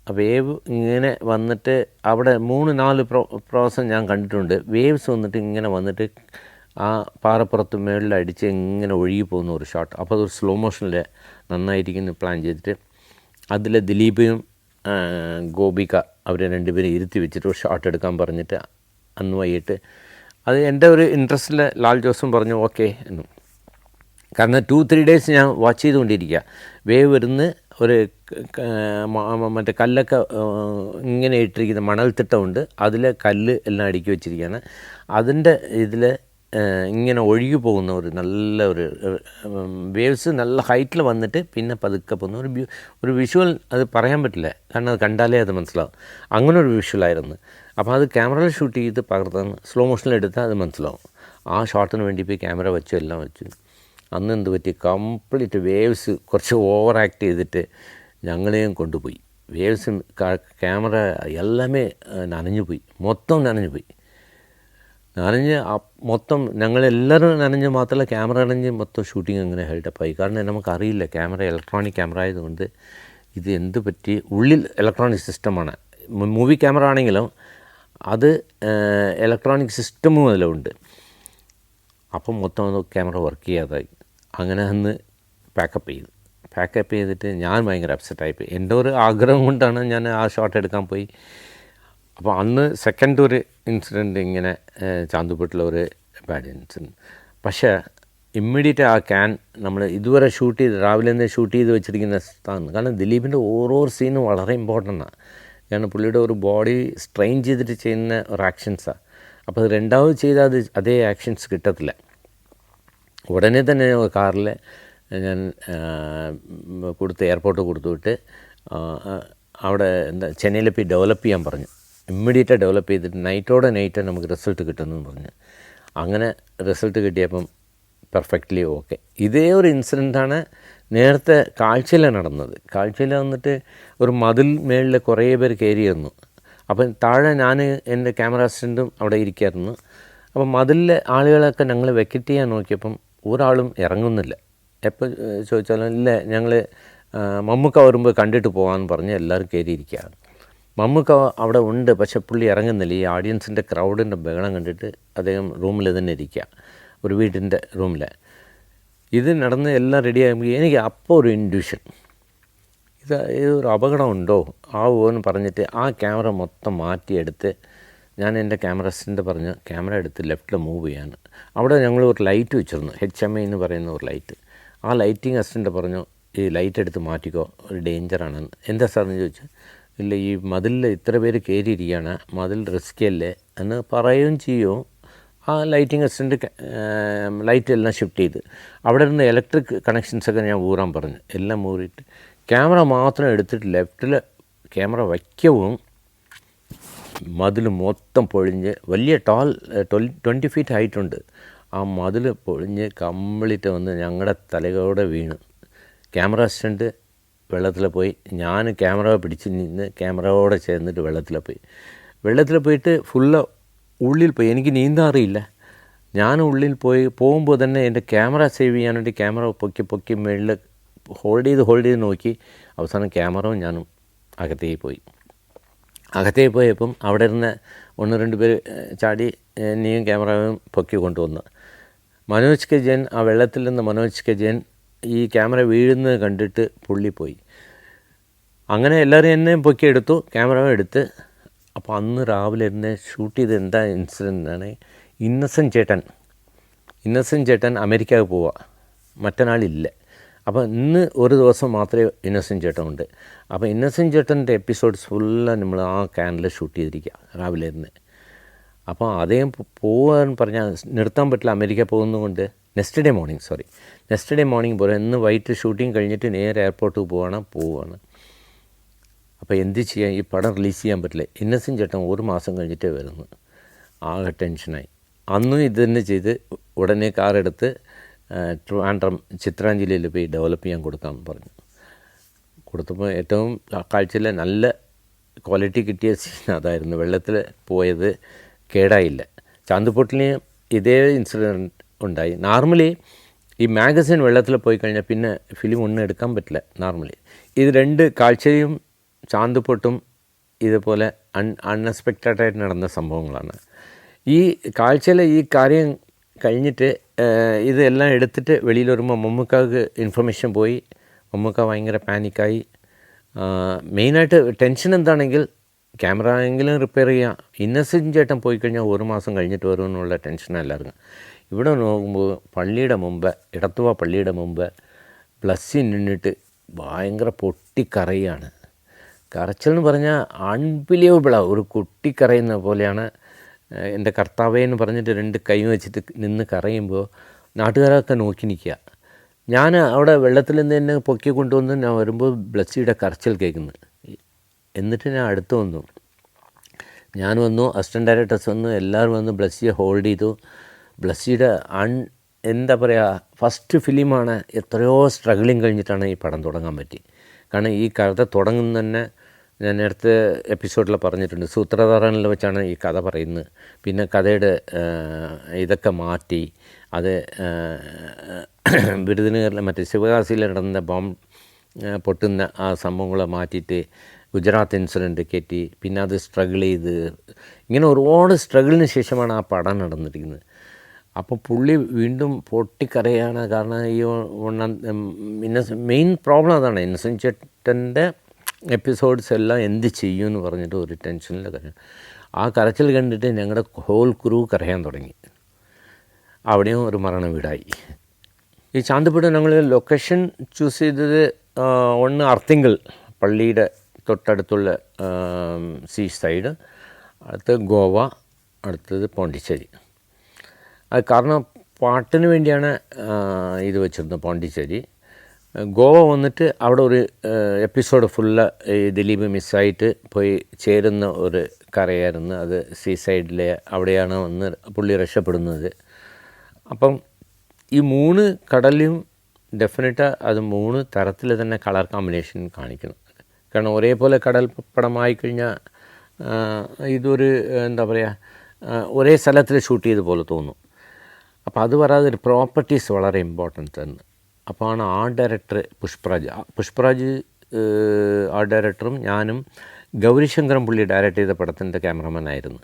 ആ വേവ് ഇങ്ങനെ വന്നിട്ട് അവിടെ 3-4 പ്രാവശ്യം ഞാൻ കണ്ടിട്ടുണ്ട്. വേവ്സ് വന്നിട്ട് ഇങ്ങനെ വന്നിട്ട് ആ പാറപ്പുറത്ത് മേളിലടിച്ച് ഇങ്ങനെ ഒഴുകി പോകുന്ന ഒരു ഷോട്ട്. അപ്പോൾ അതൊരു സ്ലോ മോഷനിൽ നന്നായിരിക്കുന്നു പ്ലാൻ ചെയ്തിട്ട് അതിൽ ദിലീപും ഗോപിക അവരെ രണ്ടുപേരും ഇരുത്തി വെച്ചിട്ട് ഒരു ഷോട്ട് എടുക്കാൻ പറഞ്ഞിട്ട് അന്ന് വൈകിട്ട് അത് എൻ്റെ ഒരു ഇൻട്രസ്റ്റിൽ ലാൽ ജോസും പറഞ്ഞു ഓക്കെ എന്നും. കാരണം 2-3 ഡേയ്സ് ഞാൻ വാച്ച് ചെയ്തുകൊണ്ടിരിക്കുക. വേവ് വരുന്ന ഒരു മറ്റേ കല്ലൊക്കെ ഇങ്ങനെ ഇട്ടിരിക്കുന്ന മണൽത്തിട്ടമുണ്ട്, അതിൽ കല്ല് എല്ലാം അടുക്കി വെച്ചിരിക്കുകയാണ്. അതിൻ്റെ ഇതിൽ ഇങ്ങനെ ഒഴുകി പോകുന്ന നല്ല ഒരു വേവ്സ് നല്ല ഹൈറ്റിൽ വന്നിട്ട് പിന്നെ പതുക്കെ പോകുന്ന ഒരു വിഷ്വൽ. അത് പറയാൻ പറ്റില്ല, കാരണം അത് കണ്ടാലേ അത് മനസ്സിലാവും. അങ്ങനെ ഒരു വിഷ്വലായിരുന്നു. അപ്പോൾ അത് ക്യാമറയിൽ ഷൂട്ട് ചെയ്ത് പകർത്താൻ സ്ലോ മോഷനിൽ എടുത്താൽ അത് മനസ്സിലാവും. ആ ഷോട്ടിന് വേണ്ടി പോയി ക്യാമറ വെച്ചു, എല്ലാം വെച്ചു. അന്ന് എന്ത് പറ്റി, കംപ്ലീറ്റ് വേവ്സ് കുറച്ച് ഓവർ ആക്ട് ചെയ്തിട്ട് ഞങ്ങളെയും കൊണ്ടുപോയി. വേവ്സ് ക്യാമറ എല്ലാമേ നനഞ്ഞുപോയി, മൊത്തം നനഞ്ഞുപോയി. മൊത്തം ഞങ്ങളെല്ലാവരും നനഞ്ഞ് മാത്രമല്ല, ക്യാമറ നനഞ്ഞ് മൊത്തം ഷൂട്ടിങ് അങ്ങനെ ഹെൽഡപ്പായി. കാരണം നമുക്കറിയില്ല, ക്യാമറ ഇലക്ട്രോണിക് ക്യാമറ ആയതുകൊണ്ട് ഇത് എന്ത് പറ്റി. ഉള്ളിൽ ഇലക്ട്രോണിക് സിസ്റ്റമാണ്. മൂവി ക്യാമറ ആണെങ്കിലും അത് ഇലക്ട്രോണിക് സിസ്റ്റമും അതിലുണ്ട്. അപ്പം മൊത്തം ക്യാമറ വർക്ക് ചെയ്യാതായി. അങ്ങനെ അന്ന് പാക്കപ്പ് ചെയ്തിട്ട് ഞാൻ ഭയങ്കര അപ്സെറ്റായിപ്പോയി. എൻ്റെ ഒരു ആഗ്രഹം കൊണ്ടാണ് ഞാൻ ആ ഷോട്ട് എടുക്കാൻ പോയി. അപ്പോൾ അന്ന് സെക്കൻഡ് ഒരു ഇൻസിഡൻറ്റ് ഇങ്ങനെ ചാന്തുപെട്ടിലെ ഒരു ബാഡ് ഇൻസിഡൻറ്റ്. പക്ഷേ ഇമ്മീഡിയറ്റ് ആ നമ്മൾ ഇതുവരെ രാവിലെ തന്നെ ഷൂട്ട് ചെയ്ത് വെച്ചിരിക്കുന്ന സ്ഥാനം. കാരണം ദിലീപിൻ്റെ ഓരോ സീനും വളരെ ഇമ്പോർട്ടൻ്റാണ്. കാരണം പുള്ളിയുടെ ഒരു ബോഡി സ്ട്രെയിൻ ചെയ്തിട്ട് ചെയ്യുന്ന ഒരു ആക്ഷൻസാണ്. അപ്പോൾ അത് രണ്ടാമത് ചെയ്താൽ അതേ ആക്ഷൻസ് കിട്ടത്തില്ല. ഉടനെ തന്നെ കാറിൽ ഞാൻ എയർപോർട്ട് കൊടുത്തുവിട്ട് അവിടെ ചെന്നൈയിൽ പോയി ഡെവലപ്പ് ചെയ്യാൻ പറഞ്ഞു. ഇമ്മീഡിയറ്റായി ഡെവലപ്പ് ചെയ്തിട്ട് നൈറ്റ് നമുക്ക് റിസൾട്ട് കിട്ടുമെന്ന് പറഞ്ഞു. അങ്ങനെ റിസൾട്ട് കിട്ടിയപ്പം പെർഫെക്റ്റ്ലി ഓക്കെ. ഇതേ ഒരു ഇൻസിഡൻറ്റാണ് നേരത്തെ കാഴ്ചയിൽ നടന്നത്. കാഴ്ചയിൽ വന്നിട്ട് ഒരു മതിൽ മേളിൽ കുറേ പേര് കയറി വന്നു. അപ്പം താഴെ ഞാൻ എൻ്റെ ക്യാമറ അസിസ്റ്റൻറ്റും അവിടെ ഇരിക്കായിരുന്നു. അപ്പം മതിലിലെ ആളുകളൊക്കെ ഞങ്ങൾ വെക്കറ്റ് ചെയ്യാൻ നോക്കിയപ്പം ഒരാളും ഇറങ്ങുന്നില്ല. എപ്പോൾ ചോദിച്ചാലും ഇല്ല, ഞങ്ങൾ മമ്മൂക്ക വരുമ്പോൾ കണ്ടിട്ട് പോകാമെന്ന് പറഞ്ഞ് എല്ലാവരും കയറിയിരിക്കുകയാണ്. മമ്മൂക്ക അവിടെ ഉണ്ട്, പക്ഷെ പുള്ളി ഇറങ്ങുന്നില്ല. ഈ ഓഡിയൻസിൻ്റെ ക്രൗഡിൻ്റെ ബഹളം കണ്ടിട്ട് അദ്ദേഹം റൂമിൽ തന്നെ ഇരിക്കുക, ഒരു വീട്ടിൻ്റെ റൂമിൽ. ഇത് നടന്ന് എല്ലാം റെഡിയാകുമ്പോൾ എനിക്ക് അപ്പോൾ ഒരു ഇൻഡ്യൂഷൻ, ഇതൊരു അപകടമുണ്ടോ ആവുമോ എന്ന് പറഞ്ഞിട്ട് ആ ക്യാമറ മൊത്തം മാറ്റിയെടുത്ത് ഞാൻ എൻ്റെ ക്യാമറ അസിസ്റ്റൻ്റ് പറഞ്ഞ് ക്യാമറ എടുത്ത് ലെഫ്റ്റിൽ മൂവ് ചെയ്യാൻ. അവിടെ ഞങ്ങൾ ഒരു ലൈറ്റ് വെച്ചിരുന്നു, HMI എന്ന് പറയുന്ന ഒരു ലൈറ്റ്. ആ ലൈറ്റിംഗ് അസിസ്റ്റൻ്റ് പറഞ്ഞു ഈ ലൈറ്റ് എടുത്ത് മാറ്റിക്കോ, ഒരു ഡേഞ്ചറാണെന്ന്. എന്താ സാറെന്ന് ചോദിച്ചു. ഇല്ല, ഈ മതിലിൽ ഇത്ര പേര് കയറിയിരിക്കുകയാണ്, മതിൽ റിസ്ക് അല്ലേ എന്ന് പറയുകയും ചെയ്യും. ആ ലൈറ്റിംഗ് അസിസ്റ്റൻ്റ് ലൈറ്റ് എല്ലാം ഷിഫ്റ്റ് ചെയ്ത് അവിടെ നിന്ന് ഇലക്ട്രിക് കണക്ഷൻസൊക്കെ ഞാൻ ഊറാൻ പറഞ്ഞു. എല്ലാം ഊറിയിട്ട് ക്യാമറ മാത്രം എടുത്തിട്ട് ലെഫ്റ്റിൽ ക്യാമറ വയ്ക്കവും മതിൽ മൊത്തം പൊളിഞ്ഞ്, വലിയ 20 ഫീറ്റ് ഹൈറ്റുണ്ട്. ആ മതിൽ പൊളിഞ്ഞ് കംപ്ലീറ്റ് വന്ന് ഞങ്ങളുടെ തലയോടെ വീണ്. ക്യാമറ അസിസ്റ്റൻ്റ് വെള്ളത്തിൽ പോയി, ഞാൻ ക്യാമറ പിടിച്ച് നിന്ന് ക്യാമറയോടെ ചേർന്നിട്ട് വെള്ളത്തിൽ പോയിട്ട് ഫുള്ള് ഉള്ളിൽ പോയി. എനിക്ക് നീന്താൻ അറിയില്ല. ഞാൻ ഉള്ളിൽ പോകുമ്പോൾ തന്നെ എൻ്റെ ക്യാമറ സേവ് ചെയ്യാൻ വേണ്ടി ക്യാമറ പൊക്കി മേളിൽ ഹോൾഡ് ചെയ്ത് നോക്കി. അവസാനം ക്യാമറയും ഞാനും അകത്തേക്ക് പോയപ്പം അവിടെ ഇരുന്ന് 1-2 പേര് ചാടി എന്നെയും ക്യാമറയും പൊക്കി കൊണ്ടുവന്ന്. മനോജ് കെ ജെയിൻ, ആ വെള്ളത്തിൽ നിന്ന് മനോജ് കെ ജെയിൻ ഈ ക്യാമറ വീഴുന്നത് കണ്ടിട്ട് പുള്ളി പോയി. അങ്ങനെ എല്ലാവരും എന്നെയും പൊക്കിയെടുത്തു, ക്യാമറ എടുത്ത്. അപ്പോൾ അന്ന് രാവിലെ എന്നെ ഷൂട്ട് ചെയ്ത് എന്താ ഇൻസിഡൻ്റാണ്, ഇന്നസെൻ്റ് ചേട്ടൻ അമേരിക്കയിൽ പോവുക, മറ്റന്നാളില്ല. അപ്പോൾ ഇന്ന് ഒരു ദിവസം മാത്രമേ ഇന്നസെൻ്റ് ചേട്ടൻ ഉണ്ട്. അപ്പോൾ ഇന്നസെൻ്റ് ചേട്ടൻ്റെ എപ്പിസോഡ്സ് ഫുള്ള് നമ്മൾ ആ ക്യാനിൽ ഷൂട്ട് ചെയ്തിരിക്കുക രാവിലെ ഇരുന്ന്. അപ്പോൾ അദ്ദേഹം പോകാൻ പറഞ്ഞാൽ നിർത്താൻ പറ്റില്ല, അമേരിക്ക പോകുന്നതുകൊണ്ട്. നെക്സ്റ്റ് ഡേ മോർണിംഗ് പോലെ ഇന്ന് വൈകിട്ട് ഷൂട്ടിങ് കഴിഞ്ഞിട്ട് നേരെ എയർപോർട്ടിൽ പോവുകയാണ്. അപ്പോൾ എന്ത് ചെയ്യാൻ, ഈ പടം റിലീസ് ചെയ്യാൻ പറ്റില്ല. ഇന്നസെൻ്റ് ചേട്ടൻ 1 മാസം കഴിഞ്ഞിട്ടേ വരുന്നു. ആകെ ടെൻഷനായി. അന്നും ഇത് തന്നെ ചെയ്ത് ഉടനെ കാറെടുത്ത് ട്രിവാൻഡ്രം ചിത്രാഞ്ജലിയിൽ പോയി ഡെവലപ്പ് ചെയ്യാൻ കൊടുക്കാമെന്ന് പറഞ്ഞു. കൊടുത്തപ്പോൾ ഏറ്റവും കാഴ്ചയിൽ നല്ല ക്വാളിറ്റി കിട്ടിയ സീൻ അതായിരുന്നു. വെള്ളത്തിൽ പോയത് കേടായില്ല. ചാന്തുപൊട്ടിന് ഇതേ ഇൻസിഡൻറ്റ് ഉണ്ടായി. നോർമലി ഈ മാഗസിൻ വെള്ളത്തിൽ പോയി കഴിഞ്ഞാൽ പിന്നെ ഫിലിം ഒന്നും എടുക്കാൻ പറ്റില്ല നോർമലി. ഇത് 2 കാഴ്ചയും ചാന്തുപൊട്ടും ഇതുപോലെ അൺഎക്സ്പെക്റ്റഡായിട്ട് നടന്ന സംഭവങ്ങളാണ്. ഈ കാഴ്ചയിൽ ഈ കാര്യം കഴിഞ്ഞിട്ട് ഇതെല്ലാം എടുത്തിട്ട് വെളിയിൽ വരുമ്പോൾ മമ്മൂക്കാക്ക് ഇൻഫർമേഷൻ പോയി. മമ്മൂക്ക ഭയങ്കര പാനിക്കായി. മെയിനായിട്ട് ടെൻഷൻ എന്താണെങ്കിൽ ക്യാമറ എങ്കിലും റിപ്പയർ ചെയ്യാം. ഇന്നസെൻ്റ് ചേട്ടൻ പോയി കഴിഞ്ഞാൽ 1 മാസം കഴിഞ്ഞിട്ട് വരുമെന്നുള്ള ടെൻഷനല്ലായിരുന്നു. ഇവിടെ നോക്കുമ്പോൾ ഇടത്തുവ പള്ളിയുടെ മുമ്പ് ബ്ലസ്സി നിന്നിട്ട് ഭയങ്കര പൊട്ടിക്കരയാണ്. കരച്ചിൽ എന്ന് പറഞ്ഞാൽ അൺബിലീവബിളാണ്. ഒരു കുട്ടി കരയുന്ന പോലെയാണ്. എൻ്റെ കർത്താവേ എന്ന് പറഞ്ഞിട്ട് 2 കൈ വെച്ചിട്ട് നിന്ന് കരയുമ്പോൾ നാട്ടുകാരൊക്കെ നോക്കി നിൽക്കുക. ഞാൻ അവിടെ വെള്ളത്തിൽ നിന്ന് തന്നെ പൊക്കി കൊണ്ടുവന്ന് ഞാൻ വരുമ്പോൾ ബ്ലസ്സിയുടെ കരച്ചിൽ കേൾക്കുന്നു. എന്നിട്ട് ഞാൻ അടുത്ത് വന്നു, അസിസ്റ്റൻ്റ് ഡയറക്ടേഴ്സ് വന്നു, എല്ലാവരും വന്ന് ബ്ലസ്സിയെ ഹോൾഡ് ചെയ്തു. ബ്ലസ്സിയുടെ എന്താ പറയുക, ഫസ്റ്റ് ഫിലിമാണ്. എത്രയോ സ്ട്രഗിളിങ് കഴിഞ്ഞിട്ടാണ് ഈ പടം തുടങ്ങാൻ പറ്റി. കാരണം ഈ കഥ തുടങ്ങുന്ന തന്നെ ഞാൻ നേരത്തെ എപ്പിസോഡിൽ പറഞ്ഞിട്ടുണ്ട്, സൂത്രധാരനിൽ വെച്ചാണ് ഈ കഥ പറയുന്നത്. പിന്നെ കഥയുടെ ഇതൊക്കെ മാറ്റി അത് വിരുദനഗറിലെ മറ്റേ ശിവകാശിയിൽ നടന്ന ബോംബ് പൊട്ടുന്ന ആ സംഭവങ്ങളെ മാറ്റിയിട്ട് ഗുജറാത്ത് ഇൻസിഡൻറ്റ് കയറ്റി. പിന്നെ അത് സ്ട്രഗിൾ ചെയ്ത് ഇങ്ങനെ ഒരുപാട് സ്ട്രഗിളിന് ശേഷമാണ് ആ പടം നടന്നിരിക്കുന്നത്. അപ്പോൾ പുള്ളി വീണ്ടും പൊട്ടിക്കരയാണ്. കാരണം ഈ മെയിൻ പ്രോബ്ലം അതാണ്. ഇന്നസെൻ്റ് ചേട്ടൻ്റെ എപ്പിസോഡ്സ് എല്ലാം എന്ത് ചെയ്യുമെന്ന് പറഞ്ഞിട്ട് ഒരു ടെൻഷനിൽ കരയും. ആ കരച്ചിൽ കണ്ടിട്ട് ഞങ്ങളുടെ ഹോൾ ക്രൂ കരയാൻ തുടങ്ങി. അവിടെയും ഒരു മരണ വീടായി. ഈ ചാന്തുപുഴ ഞങ്ങൾ ലൊക്കേഷൻ ചൂസ് ചെയ്തത് ഒന്ന് അർത്തിങ്കൽ പള്ളിയുടെ തൊട്ടടുത്തുള്ള സീ സൈഡ്, അടുത്ത് ഗോവ, അടുത്തത് പോണ്ടിച്ചേരി. അത് കാരണം പാട്ടിന് വേണ്ടിയാണ് ഇത് വെച്ചിരുന്നത് പോണ്ടിച്ചേരി. ഗോവ വന്നിട്ട് അവിടെ ഒരു എപ്പിസോഡ് ഫുള്ള് ഈ ദിലീപ് മിസ്സായിട്ട് പോയി ചേരുന്ന ഒരു കരയായിരുന്നു. അത് സീ സൈഡിലെ അവിടെയാണ് വന്ന് പുള്ളി രക്ഷപ്പെടുന്നത്. അപ്പം ഈ 3 കടലും ഡെഫിനറ്റ് അത് 3 തരത്തിൽ തന്നെ കളർ കോമ്പിനേഷൻ കാണിക്കണം. കാരണം ഒരേപോലെ കടൽ പടമായി കഴിഞ്ഞാൽ ഇതൊരു എന്താ പറയുക, ഒരേ സ്ഥലത്തിൽ ഷൂട്ട് ചെയ്ത പോലെ തോന്നും. അപ്പോൾ അത് പറയാതെ ഒരു പ്രോപ്പർട്ടീസ് വളരെ ഇമ്പോർട്ടൻ്റ് ആണ്. അപ്പോൾ ആണ് ആർട്ട് ഡയറക്ടർ പുഷ്പരാജ് ആർട്ട് ഡയറക്ടറും ഞാനും ഗൗരിശങ്കരം പുള്ളി ഡയറക്റ്റ് ചെയ്ത പടത്തിൻ്റെ ക്യാമറമാനായിരുന്നു.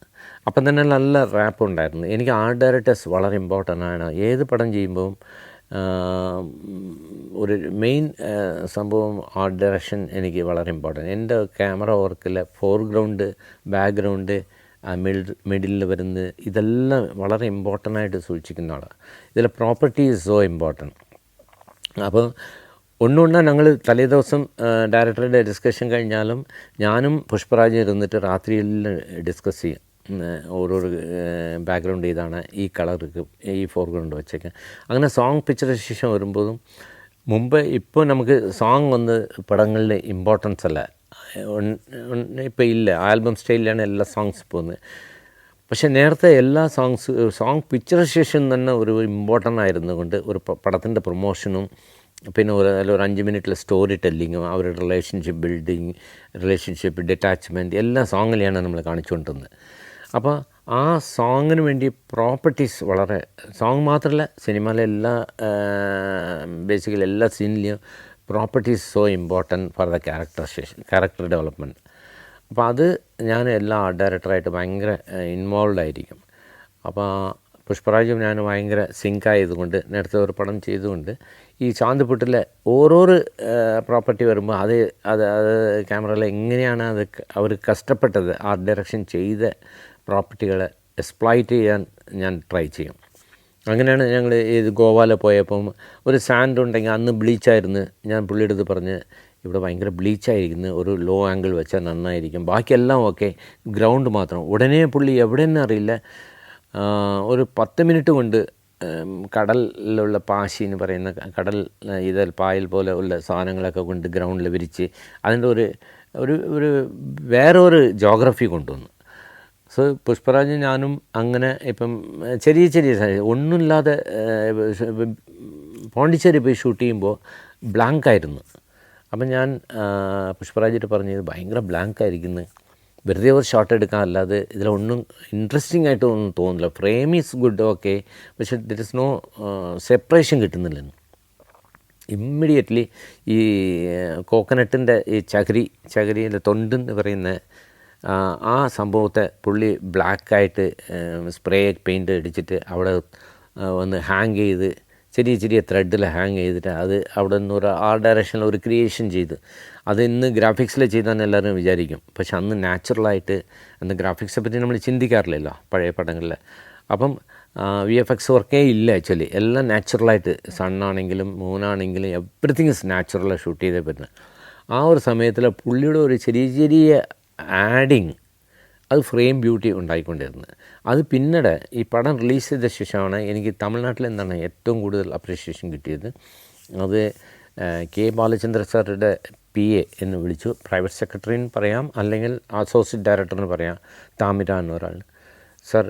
അപ്പം തന്നെ നല്ല റാപ്പ് ഉണ്ടായിരുന്നു. എനിക്ക് ആർട്ട് ഡയറക്ടേഴ്സ് വളരെ ഇമ്പോർട്ടൻ്റ് ആണ്. ഏത് പടം ചെയ്യുമ്പം ഒരു മെയിൻ സംഭവം ആർട്ട് ഡയറക്ഷൻ എനിക്ക് വളരെ ഇമ്പോർട്ടൻ്റ്. എൻ്റെ ക്യാമറ വർക്കിൽ ഫോർഗ്രൗണ്ട്, ബാക്ക്ഗ്രൗണ്ട്, മിഡിലിൽ വരുന്നത്, ഇതെല്ലാം വളരെ ഇമ്പോർട്ടൻ്റായിട്ട് സൂക്ഷിക്കുന്ന ആളാണ്. ഇതിലെ പ്രോപ്പർട്ടി ഈസ് സോ ഇമ്പോർട്ടൻറ്റ്. അപ്പോൾ ഒന്നുകൊണ്ടാണ് ഞങ്ങൾ തലേ ദിവസം ഡയറക്ടറുടെ ഡിസ്കഷൻ കഴിഞ്ഞാലും ഞാനും പുഷ്പരാജും ഇരുന്നിട്ട് രാത്രിയിൽ ഡിസ്കസ് ചെയ്യും. ഓരോരോ ബാക്ക്ഗ്രൗണ്ട് ഇതാണ്, ഈ കളർക്ക് ഈ ഫോർഗ്രൗണ്ട് വെച്ചേക്കാൻ. അങ്ങനെ സോങ് പിക്ചറൈസേഷൻ വരുമ്പോഴും ഇപ്പോൾ നമുക്ക് സോങ് വന്ന് പടങ്ങളിലെ ഇമ്പോർട്ടൻസ് അല്ല, ഇപ്പോൾ ഇല്ല, ആൽബം സ്റ്റൈലിലാണ് എല്ലാ സോങ്സ് പോകുന്നത്. പക്ഷേ നേരത്തെ എല്ലാ സോങ് പിക്ചറൈസേഷൻ തന്നെ ഒരു ഇമ്പോർട്ടൻ്റ് ആയിരുന്നുകൊണ്ട് ഒരു പടത്തിൻ്റെ പ്രൊമോഷനും പിന്നെ ഒരു 5 മിനിറ്റിലെ സ്റ്റോറി ടെല്ലിങ്ങും അവരുടെ റിലേഷൻഷിപ്പ് ബിൽഡിങ്, റിലേഷൻഷിപ്പ് ഡിറ്റാച്ച്മെൻറ്റ് എല്ലാം സോങ്ങിലെയാണ് നമ്മൾ കാണിച്ചുകൊണ്ടിരുന്നത്. അപ്പോൾ ആ സോങ്ങിന് വേണ്ടി പ്രോപ്പർട്ടീസ് വളരെ, സോങ് മാത്രമല്ല സിനിമയിലെ എല്ലാ ബേസിക്കലി എല്ലാ സീനിലെയും properties so important for the character development. അപ്പോൾ അത് ഞാൻ എല്ലാ ആർട്ട് ഡയറക്ടറായിട്ട് ഭയങ്കര ഇൻവോൾവ് ആയിരിക്കും. അപ്പോൾ പുഷ്പരാജും ഞാൻ ഭയങ്കര സിങ്കായതുകൊണ്ട് നേരത്തെ ഒരു പടം ചെയ്തുകൊണ്ട് ഈ ചാന്തുപുട്ടിലെ ഓരോരോ പ്രോപ്പർട്ടി വരുമ്പോൾ അത് ക്യാമറയിൽ എങ്ങനെയാണ് അവർ കഷ്ടപ്പെട്ടത് ആർട്ട് ഡയറക്ഷൻ ചെയ്ത പ്രോപ്പർട്ടികളെ എക്സ്പ്ലോയിറ്റ് ചെയ്യാൻ ഞാൻ ട്രൈ ചെയ്യും. അങ്ങനെയാണ് ഞങ്ങൾ ഇത് ഗോവയിൽ പോയപ്പം ഒരു സാൻഡ് ഉണ്ടെങ്കിൽ അന്ന് ബ്ലീച്ചായിരുന്നു. ഞാൻ പുള്ളിയുടെ അടുത്ത് പറഞ്ഞ് ഇവിടെ ഭയങ്കര ബ്ലീച്ചായിരിക്കുന്നു, ഒരു ലോ ആംഗിൾ വെച്ചാൽ നന്നായിരിക്കും, ബാക്കിയെല്ലാം ഓക്കെ, ഗ്രൗണ്ട് മാത്രം. ഉടനെ പുള്ളി എവിടെയെന്ന് അറിയില്ല, ഒരു 10 മിനിറ്റ് കൊണ്ട് കടലിലുള്ള പാശി എന്ന് പറയുന്ന കടൽ ഇതിൽ പായൽ പോലെ ഉള്ള സാധനങ്ങളൊക്കെ കൊണ്ട് ഗ്രൗണ്ടിൽ വിരിച്ച് അതിൻ്റെ ഒരു വേറൊരു ജോഗ്രഫി കൊണ്ടുവന്നു. സോ പുഷ്പരാജ് ഞാനും അങ്ങനെ ഇപ്പം ചെറിയ ഒന്നുമില്ലാതെ പോണ്ടിച്ചേരി പോയി ഷൂട്ട് ചെയ്യുമ്പോൾ ബ്ലാങ്കായിരുന്നു. അപ്പം ഞാൻ പുഷ്പരാജിട്ട് പറഞ്ഞത് ഭയങ്കര ബ്ലാങ്കായിരിക്കുന്നു, വെറുതെ ഒരു ഷോട്ട് എടുക്കാൻ, അല്ലാതെ ഇതിലൊന്നും ഇൻട്രസ്റ്റിംഗ് ആയിട്ടൊന്നും തോന്നില്ല. ഫ്രെയിം ഈസ് ഗുഡ് ഓക്കെ, പക്ഷെ ദർ ഇസ് നോ സെപ്പറേഷൻ കിട്ടുന്നില്ലെന്ന്. ഇമ്മീഡിയറ്റ്ലി ഈ കോക്കനട്ടിൻ്റെ ഈ ചകിരിയിലെ തൊണ്ടെന്ന് പറയുന്ന ആ സംഭവത്തെ പുള്ളി ബ്ലാക്കായിട്ട് സ്പ്രേ പെയിൻറ്റ് അടിച്ചിട്ട് അവിടെ ഒന്ന് ഹാങ് ചെയ്ത് ചെറിയ ത്രെഡിൽ ഹാങ് ചെയ്തിട്ട് അത് അവിടെ നിന്ന് ഒരു ഡയറക്ഷനിൽ ഒരു ക്രിയേഷൻ ചെയ്ത് അത് ഇന്ന് ഗ്രാഫിക്സിൽ ചെയ്താൽ എല്ലാവരും വിചാരിക്കും. പക്ഷെ അന്ന് നാച്ചുറലായിട്ട്, അന്ന് ഗ്രാഫിക്സിനെ പറ്റി നമ്മൾ ചിന്തിക്കാറില്ലല്ലോ പഴയ പടങ്ങളിൽ. അപ്പം VFX വർക്കേ ഇല്ല ആക്ച്വലി, എല്ലാം നാച്ചുറലായിട്ട്, സണ്ണാണെങ്കിലും മൂണാണെങ്കിലും എവറിത്തിങ് ഇസ് നാച്ചുറലായി ഷൂട്ട് ചെയ്തേ പറ്റുന്നത്. ആ ഒരു സമയത്തിൽ പുള്ളിയുടെ ഒരു ചെറിയ ആഡിങ് അത് ഫ്രെയിം ബ്യൂട്ടി ഉണ്ടായിക്കൊണ്ടിരുന്നത്. അത് പിന്നീട് ഈ പടം റിലീസ് ചെയ്ത ശേഷമാണ് എനിക്ക് തമിഴ്നാട്ടിൽ എന്താണ് ഏറ്റവും കൂടുതൽ അപ്രീഷിയേഷൻ കിട്ടിയത്. അത് കെ ബാലചന്ദ്ര സാറുടെ PA എന്ന് വിളിച്ചു, പ്രൈവറ്റ് സെക്രട്ടറിന്ന് പറയാം, അല്ലെങ്കിൽ അസോസിയേറ്റ് ഡയറക്ടറിന് പറയാം, താമിര എന്നൊരാൾ. സാർ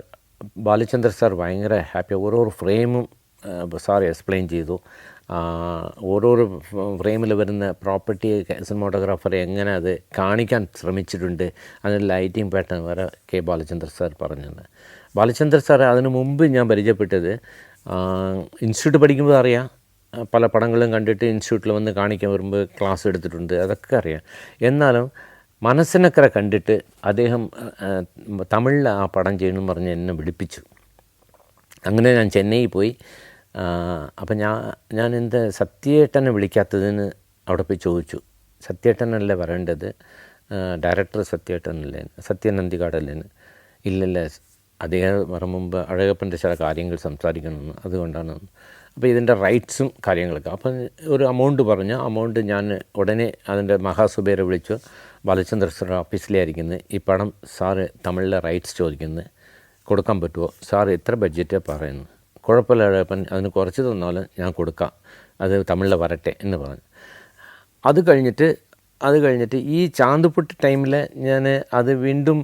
ബാലചന്ദ്ര സാർ ഭയങ്കര ഹാപ്പി, ഓരോരോ ഫ്രെയിമും സാർ എക്സ്പ്ലെയിൻ ചെയ്തു. ഓരോരോ ഫ്രെയിമിൽ വരുന്ന പ്രോപ്പർട്ടി സിനിമാറ്റോഗ്രാഫർ എങ്ങനെ അത് കാണിക്കാൻ ശ്രമിച്ചിട്ടുണ്ട്, അതിന് ലൈറ്റിംഗ് പാറ്റേൺ വരെ കെ ബാലചന്ദ്ര സാർ പറഞ്ഞത്. ബാലചന്ദ്ര സാർ അതിനു മുമ്പ് ഞാൻ പരിചയപ്പെട്ടത് ഇൻസ്റ്റിറ്റ്യൂട്ട് പഠിക്കുമ്പോൾ അറിയാം, പല പടങ്ങളും കണ്ടിട്ട് ഇൻസ്റ്റിറ്റ്യൂട്ടിൽ വന്ന് കാണിക്കാൻ വരുമ്പോൾ ക്ലാസ് എടുത്തിട്ടുണ്ട്, അതൊക്കെ അറിയാം. എന്നാലും മനസ്സിനക്കര കണ്ടിട്ട് അദ്ദേഹം തമിഴിൽ ആ പടം ചെയ്യണമെന്ന് പറഞ്ഞ് എന്നെ വിളിപ്പിച്ചു. അങ്ങനെ ഞാൻ ചെന്നൈ പോയി. അപ്പം ഞാൻ എന്താ സത്യേട്ടനെ വിളിക്കാത്തതിന് അവിടെ പോയി ചോദിച്ചു. സത്യേട്ടനല്ലേ വരേണ്ടത്, ഡയറക്ടർ സത്യേട്ടനല്ലേ, സത്യനന്ദികാടല്ലേന്ന്. ഇല്ലല്ലേ, അദ്ദേഹം വര മുമ്പ് അഴകപ്പൻ്റെ ചില കാര്യങ്ങൾ സംസാരിക്കണമെന്ന്, അതുകൊണ്ടാണ്. അപ്പോൾ ഇതിൻ്റെ റൈറ്റ്സും കാര്യങ്ങളൊക്കെ, അപ്പം ഒരു അമൗണ്ട് പറഞ്ഞു. അമൗണ്ട് ഞാൻ ഉടനെ അതിൻ്റെ മഹാസുബേരെ വിളിച്ചു. ബാലചന്ദ്ര സാർ ഓഫീസിലായിരിക്കുന്നത്, ഈ പടം സാറ് തമിഴിലെ റൈറ്റ്സ് ചോദിക്കുന്നത്, കൊടുക്കാൻ പറ്റുമോ സാർ? ഇത്ര ബഡ്ജറ്റ് പറയുന്നു. കുഴപ്പമില്ല അഴകപ്പൻ, അതിന് കുറച്ച് തന്നാലും ഞാൻ കൊടുക്കാം, അത് തമിഴിൽ വരട്ടെ എന്ന് പറഞ്ഞു. അത് കഴിഞ്ഞിട്ട് ഈ ചാന്തുപുട്ട് ടൈമിൽ ഞാൻ അത് വീണ്ടും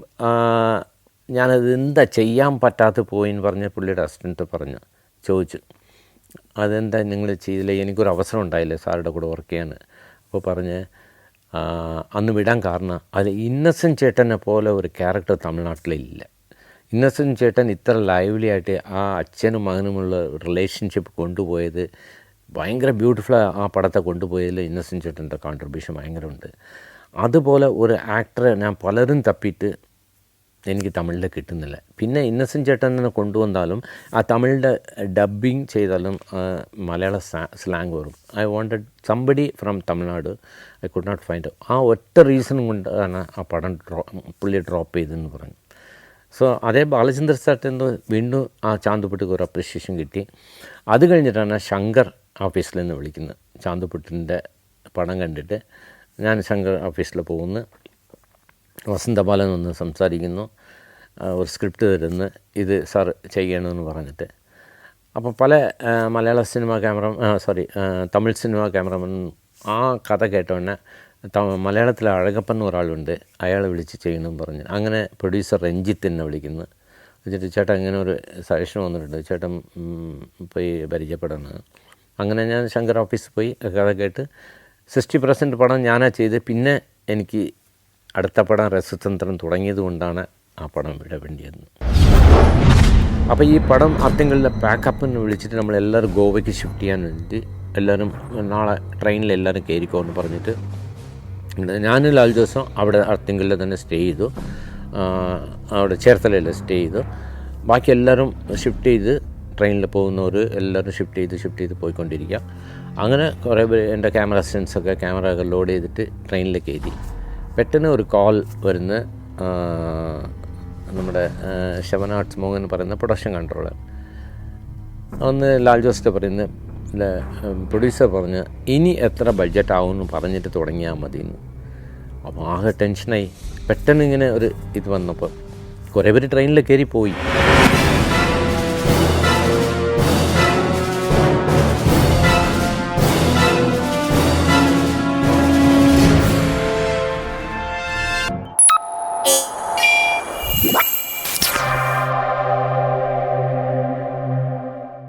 ഞാനത് എന്താ ചെയ്യാൻ പറ്റാത്ത പോയിന്ന് പറഞ്ഞ് പുള്ളിയുടെ അസിസ്റ്റൻറ്റ് ചോദിച്ചു, അതെന്താ നിങ്ങൾ ചെയ്തില്ല, എനിക്കൊരു അവസരം ഉണ്ടായില്ലേ സാറുടെ കൂടെ വർക്ക് ചെയ്യാൻ. അപ്പോൾ പറഞ്ഞ് അന്ന് വിടാൻ കാരണം അത് ഇന്നസെൻറ്റ് ചേട്ടനെ പോലെ ഒരു ക്യാരക്ടർ തമിഴ്നാട്ടിലില്ല. ഇന്നസെൻറ്റ് ചേട്ടൻ ഇത്ര ലൈവ്ലി ആയിട്ട് ആ അച്ഛനും മകനുമുള്ള റിലേഷൻഷിപ്പ് കൊണ്ടുപോയത് ഭയങ്കര ബ്യൂട്ടിഫുൾ. ആ പടത്തെ കൊണ്ടുപോയതിൽ ഇന്നസെൻറ്റ് ചേട്ടൻ്റെ കോൺട്രിബ്യൂഷൻ ഭയങ്കരമുണ്ട്. അതുപോലെ ഒരു ആക്ടറെ ഞാൻ പലരും തപ്പിയിട്ട് എനിക്ക് തമിഴിൽ കിട്ടുന്നില്ല. പിന്നെ ഇന്നസെൻറ്റ് ചേട്ടൻ തന്നെ കൊണ്ടുവന്നാലും ആ തമിഴിൻ്റെ ഡബ്ബിങ് ചെയ്താലും മലയാള സ്ലാങ് വരും. I wanted somebody from Tamil Nadu, I could not find. ആ ഒറ്റ റീസൺ കൊണ്ടാണ് ആ പടം പുള്ളി ഡ്രോപ്പ് ചെയ്തെന്ന് പറഞ്ഞു. സോ അതേ ബാലചന്ദ്ര സാറിൻ്റെ വീണ്ടും ആ ചാന്തുപുട്ടിക്ക് ഒരു അപ്രിഷിയേഷൻ കിട്ടി. അത് കഴിഞ്ഞിട്ടാണ് ശങ്കർ ഓഫീസിൽ നിന്ന് വിളിക്കുന്നത്. ചാന്തുപുട്ടിൻ്റെ പടം കണ്ടിട്ട് ഞാൻ ശങ്കർ ഓഫീസിൽ പോകുന്നു, വസന്തബാലൻ ഒന്ന് സംസാരിക്കുന്നു, ഒരു സ്ക്രിപ്റ്റ് തരുന്നു, ഇത് സാർ ചെയ്യണമെന്ന് പറഞ്ഞിട്ട്. അപ്പോൾ പല മലയാള സിനിമ തമിഴ് സിനിമ ക്യാമറമാൻ ആ കഥ കേട്ടോന്നെ മലയാളത്തിലെ അഴകപ്പൻ ഒരാളുണ്ട്, അയാളെ വിളിച്ച് ചെയ്യണമെന്ന് പറഞ്ഞു. അങ്ങനെ പ്രൊഡ്യൂസർ രഞ്ജിത്ത് എന്നെ വിളിക്കുന്നു. എന്നിട്ട് ചേട്ടൻ ഇങ്ങനെ ഒരു സജഷൻ വന്നിട്ടുണ്ട്, ചേട്ടൻ പോയി പരിചയപ്പെടണം. അങ്ങനെ ഞാൻ ശങ്കർ ഓഫീസിൽ പോയി കഥ കേട്ട് 60% പടം ഞാനാ ചെയ്ത്. പിന്നെ എനിക്ക് അടുത്ത പടം രസതന്ത്രം തുടങ്ങിയത് കൊണ്ടാണ് ആ പടം വിടവേണ്ടിയത്. അപ്പോൾ ഈ പടം അത്തിങ്കളിലെ പാക്കപ്പിന് വിളിച്ചിട്ട് നമ്മളെല്ലാവരും ഗോവയ്ക്ക് ഷിഫ്റ്റ് ചെയ്യാൻ വേണ്ടിയിട്ട് എല്ലാവരും നാളെ ട്രെയിനിൽ എല്ലാവരും കയറിക്കോ എന്ന് പറഞ്ഞിട്ട് ഞാനും ലാൽ ജോസും അവിടെ അത്തിങ്കളിൽ തന്നെ സ്റ്റേ ചെയ്തു. അവിടെ ചേർത്തലയിൽ സ്റ്റേ ചെയ്തു. ബാക്കി എല്ലാവരും ഷിഫ്റ്റ് ചെയ്ത് ട്രെയിനിൽ പോകുന്നവർ എല്ലാവരും ഷിഫ്റ്റ് ചെയ്ത് പോയിക്കൊണ്ടിരിക്കുക. അങ്ങനെ കുറേ പേര് എൻ്റെ ക്യാമറ അസിസ്റ്റൻസൊക്കെ ക്യാമറയൊക്കെ ലോഡ് ചെയ്തിട്ട് ട്രെയിനിൽ കയറ്റി. പെട്ടെന്ന് ഒരു കോൾ വരുന്ന നമ്മുടെ ശവൻ ആർട്സ് മോഹൻ പറയുന്ന പ്രൊഡക്ഷൻ കൺട്രോളർ ഒന്ന് ലാൽ ജോസിൻ്റെ പറയുന്ന പ്രൊഡ്യൂസർ പറഞ്ഞ് ഇനി എത്ര ബഡ്ജറ്റ് ആവുമെന്ന് പറഞ്ഞിട്ട് തുടങ്ങിയാൽ മതിയെന്ന്. അപ്പോൾ ആകെ ടെൻഷനായി. പെട്ടെന്ന് ഇങ്ങനെ ഒരു ഇത് വന്നപ്പോൾ കുറേ പേര് ട്രെയിനിൽ കയറി പോയി.